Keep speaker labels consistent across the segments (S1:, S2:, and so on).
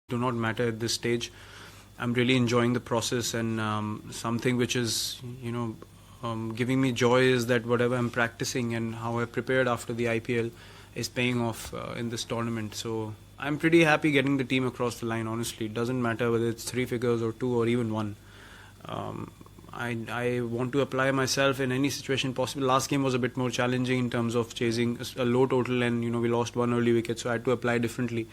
S1: do not matter at this stage. I'm really enjoying the process, and something which is, giving me joy is that whatever I'm practicing and how I prepared after the IPL is paying off in this tournament. So I'm pretty happy getting the team across the line, honestly. It doesn't matter whether it's 3 figures or 2 or even 1. I want to apply myself in any situation possible. Last game was a bit more challenging in terms of chasing a low total, and we lost 1 early wicket, so I had to apply differently.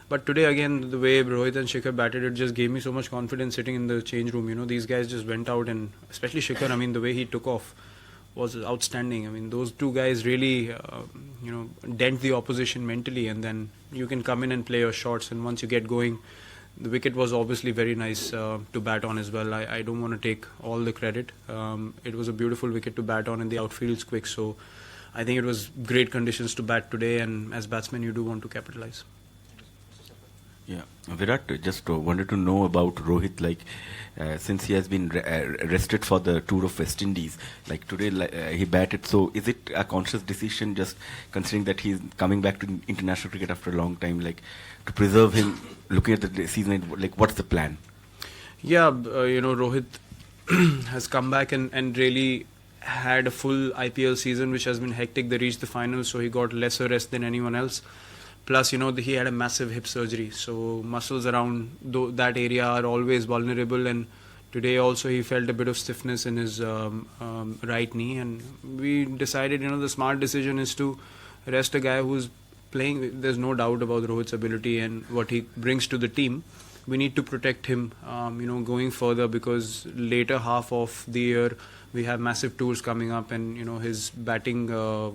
S1: But today again, the way Rohit and Shikhar batted, it just gave me so much confidence sitting in the change room. These guys just went out, and especially Shikhar, the way he took off was outstanding. Those two guys really, dent the opposition mentally, and then you can come in and play your shots, and once you get going, the wicket was obviously very nice to bat on as well. I don't want to take all the credit. It was a beautiful wicket to bat on, and the outfield's quick, so I think it was great conditions to bat today, and as batsmen you do want to capitalize.
S2: Yeah, Virat, just wanted to know about Rohit, since he has been rested for the tour of West Indies, today he batted, so is it a conscious decision, just considering that he's coming back to international cricket after a long time, to preserve him, looking at the season, what's the plan?
S1: Yeah, Rohit has come back and really had a full IPL season, which has been hectic. They reached the finals, so he got lesser rest than anyone else. Plus, he had a massive hip surgery, so muscles around that area are always vulnerable. And today also he felt a bit of stiffness in his right knee, and we decided, the smart decision is to rest a guy who's playing. There's no doubt about Rohit's ability and what he brings to the team. We need to protect him, going further, because later half of the year we have massive tours coming up, and his batting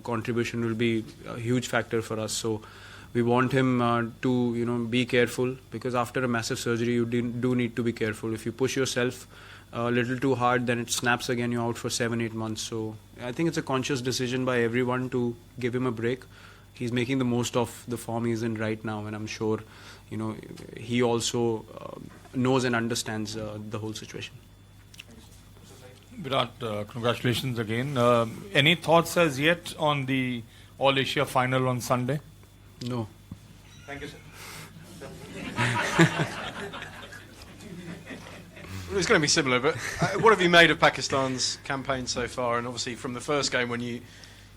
S1: contribution will be a huge factor for us. So we want him to be careful, because after a massive surgery you do need to be careful. If you push yourself a little too hard, then it snaps again, you're out for 7-8 months. So I think it's a conscious decision by everyone to give him a break. He's making the most of the form he's in right now, and I'm sure he also knows and understands the whole situation.
S3: Virat, congratulations again. Any thoughts as yet on the All Asia final on Sunday?
S1: No.
S3: Thank you, sir.
S4: It's going to be similar, but what have you made of Pakistan's campaign so far? And obviously from the first game when you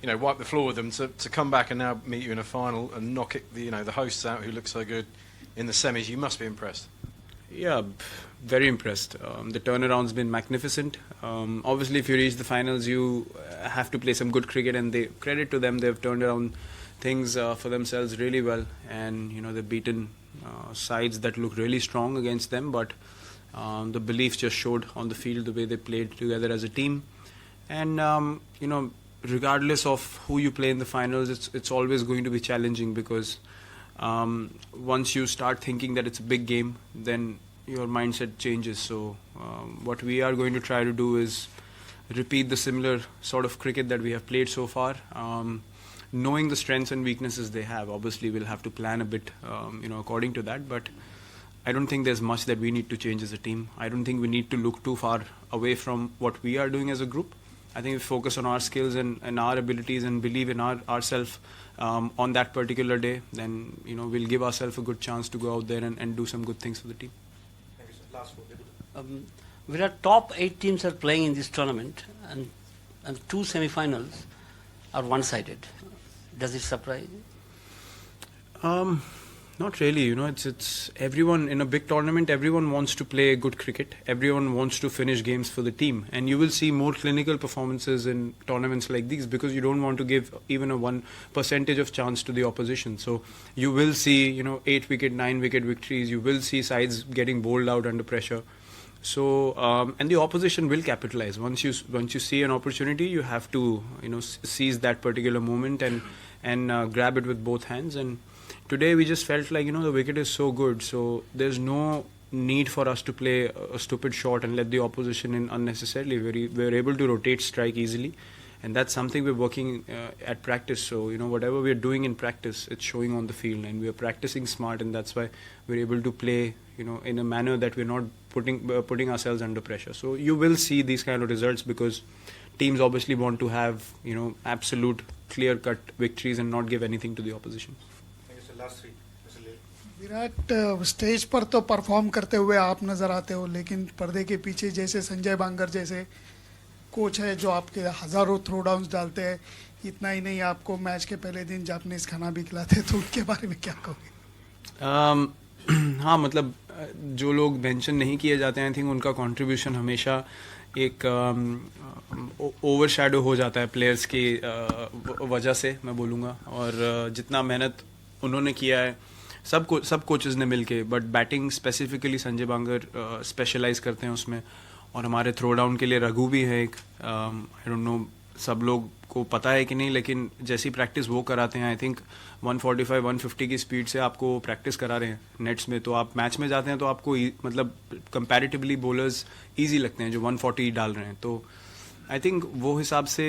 S4: wiped the floor with them, to come back and now meet you in a final and knock it, the hosts out who look so good in the semis, you must be impressed.
S1: Yeah, very impressed. The turnaround's been magnificent. Obviously, if you reach the finals, you have to play some good cricket, and credit to them, they've turned around things for themselves really well, and they've beaten sides that look really strong against them, but the belief just showed on the field, the way they played together as a team. And regardless of who you play in the finals, it's always going to be challenging, because once you start thinking that it's a big game, then your mindset changes. So what we are going to try to do is repeat the similar sort of cricket that we have played so far, knowing the strengths and weaknesses they have. Obviously we'll have to plan a bit according to that, but I don't think there's much that we need to change as a team. I don't think we need to look too far away from what we are doing as a group. I think if we focus on our skills and our abilities and believe in ourselves on that particular day, then we'll give ourselves a good chance to go out there and do some good things for the team.
S3: Thank you, sir. Last word.
S5: Virat, top 8 teams are playing in this tournament, and 2 semi-finals are one-sided. Does it surprise you?
S1: Not really. It's everyone in a big tournament. Everyone wants to play good cricket. Everyone wants to finish games for the team, and you will see more clinical performances in tournaments like these, because you don't want to give even a 1% of chance to the opposition. So you will see 8-wicket, 9-wicket victories. You will see sides getting bowled out under pressure. So and the opposition will capitalize. Once you see an opportunity, you have to seize that particular moment and grab it with both hands. And today we just felt like the wicket is so good, so there's no need for us to play a stupid shot and let the opposition in unnecessarily. We're able to rotate strike easily, and that's something we're working at practice. So whatever we're doing in practice, it's showing on the field, and we're practicing smart, and that's why we're able to play in a manner that we're not putting ourselves under pressure. So you will see these kind of results, because teams obviously want to have absolute clear-cut victories and not give anything to the opposition.
S3: Thank you, sir. Last 3. Mr. Lil.
S6: Virat stage पर तो perform करते हुए आप नज़र आते हो, लेकिन पर्दे के पीछे जैसे संजय बांगर जैसे कोच है जो आपके हज़ारों थ्रो डाउन्स डालते हैं, इतना ही नहीं आपको मैच के पहले दिन जापानीज़ खाना भी खिलाते हैं, तो उनके बारे में क्या कहोगे?
S1: हाँ मतलब जो लोग मेंशन नहीं किए जाते हैं आई थिंक उनका कंट्रीब्यूशन हमेशा एक ओवर शैडो हो जाता है प्लेयर्स की वजह से मैं बोलूँगा। और जितना मेहनत उन्होंने किया है सब कोचेस ने मिलके, but batting specifically Sanjay Bangar specialise करते हैं उसमें। और हमारे थ्रो डाउन के लिए रघु भी है एक, आई डोंट नो सब लोग को पता है कि नहीं, लेकिन जैसी प्रैक्टिस वो कराते हैं आई थिंक 145-150 की स्पीड से आपको प्रैक्टिस करा रहे हैं नेट्स में, तो आप मैच में जाते हैं तो आपको मतलब कंपैरेटिवली बॉलर्स इजी लगते हैं जो 140 डाल रहे हैं। तो आई थिंक वो हिसाब से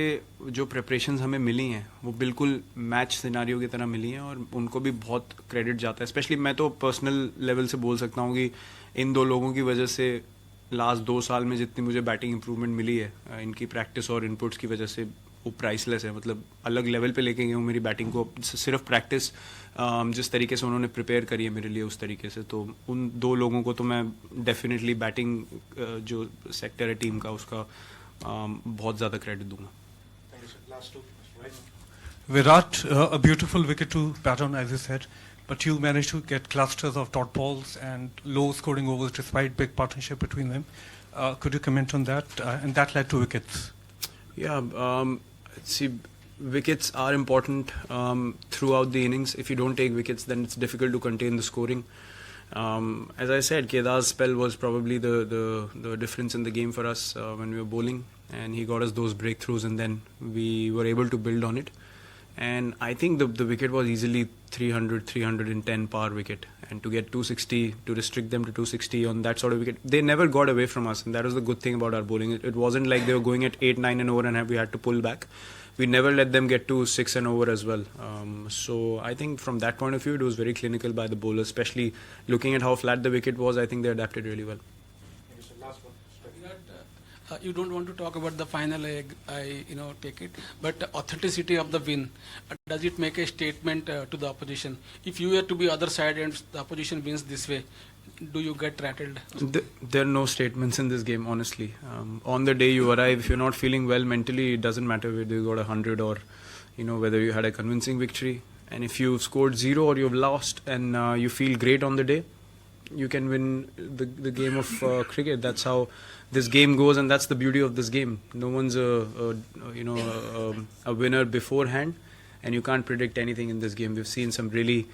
S1: जो प्रिपरेशंस हमें मिली हैं वो बिल्कुल मैच सिनारियो की तरह मिली हैं और उनको भी बहुत क्रेडिट जाता है। स्पेशली मैं तो पर्सनल लेवल से बोल सकता हूँ कि इन दो लोगों की वजह से लास्ट 2 साल में जितनी मुझे बैटिंग इंप्रूवमेंट मिली है इनकी प्रैक्टिस और इनपुट्स की वजह से वो प्राइसलेस है। मतलब अलग लेवल पे लेके गए हूँ मेरी बैटिंग को, सिर्फ प्रैक्टिस जिस तरीके से उन्होंने प्रिपेयर करी है मेरे लिए उस तरीके से, तो उन 2 लोगों को तो मैं डेफिनेटली बैटिंग जो सेक्टर है टीम का उसका बहुत ज़्यादा क्रेडिट दूंगा।
S7: Virat, a beautiful wicket to bat on, as you said, but you managed to get clusters of dot balls and low scoring overs despite big partnership between them. Could you comment on that? And that led to wickets.
S1: Yeah, see, wickets are important throughout the innings. If you don't take wickets, then it's difficult to contain the scoring. As I said, Kedar's spell was probably the difference in the game for us when we were bowling, and he got us those breakthroughs, and then we were able to build on it. And I think the wicket was easily 300, 310 par wicket, and to get 260, to restrict them to 260 on that sort of wicket, they never got away from us, and that was the good thing about our bowling. It wasn't like they were going at 8, 9 and over and we had to pull back. We never let them get to 6 and over as well. So I think from that point of view, it was very clinical by the bowlers, especially looking at how flat the wicket was. I think they adapted really well.
S8: You don't want to talk about the final, I take it, but authenticity of the win, does it make a statement to the opposition? If you were to be other side and the opposition wins this way, do you get rattled?
S1: There are no statements in this game, honestly. On the day you arrive, if you're not feeling well mentally, it doesn't matter whether you got 100 or whether you had a convincing victory. And if you've scored 0 or you've lost and you feel great on the day, you can win the game of cricket. That's how this game goes, and that's the beauty of this game. No one's a winner beforehand, and you can't predict anything in this game. We've seen some really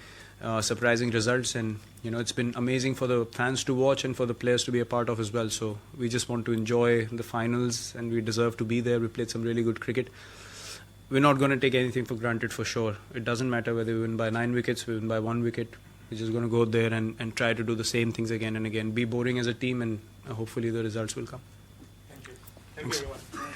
S1: surprising results, and it's been amazing for the fans to watch and for the players to be a part of as well. So we just want to enjoy the finals, and we deserve to be there. We played some really good cricket. We're not going to take anything for granted for sure. It doesn't matter whether we win by 9 wickets, we win by 1 wicket. We're just going to go there and try to do the same things again and again. Be boring as a team, and hopefully the results will come.
S7: Thank you. Thank you, everyone.